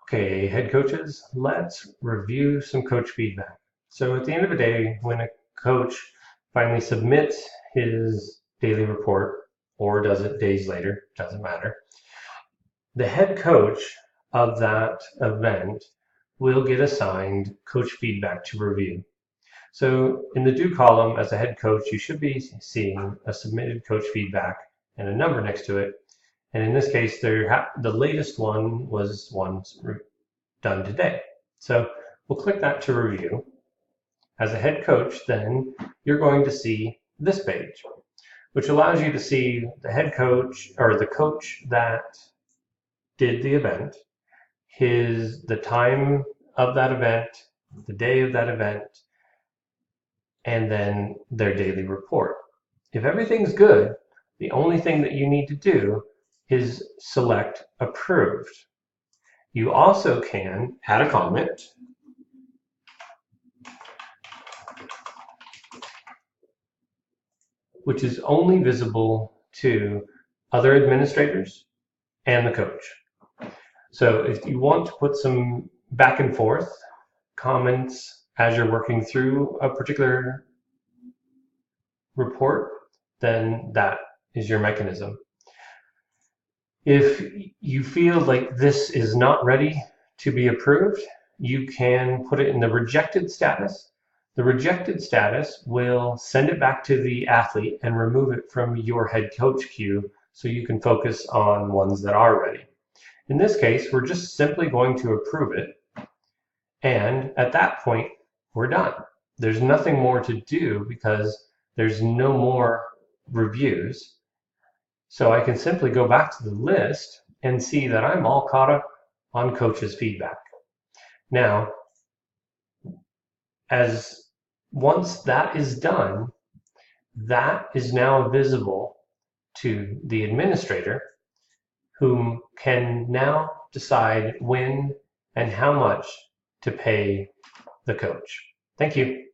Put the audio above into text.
Okay, head coaches, let's review some coach feedback. So at the end of the day, when a coach finally submits his daily report or does it days later, doesn't matter, the head coach of that event will get assigned coach feedback to review. So in the due column, as a head coach, you should be seeing a submitted coach feedback and a number next to it. And in this case, the latest one was one done today. So we'll click that to review. As a head coach, then you're going to see this page, which allows you to see the head coach or the coach that did the event, the time of that event, the day of that event, and then their daily report. If everything's good, the only thing that you need to do is select approved. You also can add a comment, which is only visible to other administrators and the coach. So if you want to put some back and forth comments as you're working through a particular report, then that is your mechanism. If you feel like this is not ready to be approved, you can put it in the rejected status. The rejected status will send it back to the athlete and remove it from your head coach queue so you can focus on ones that are ready. In this case, we're just simply going to approve it. And at that point, we're done. There's nothing more to do because there's no more reviews. So I can simply go back to the list and see that I'm all caught up on coach's feedback. Now, once that is done, that is now visible to the administrator, whom can now decide when and how much to pay the coach. Thank you.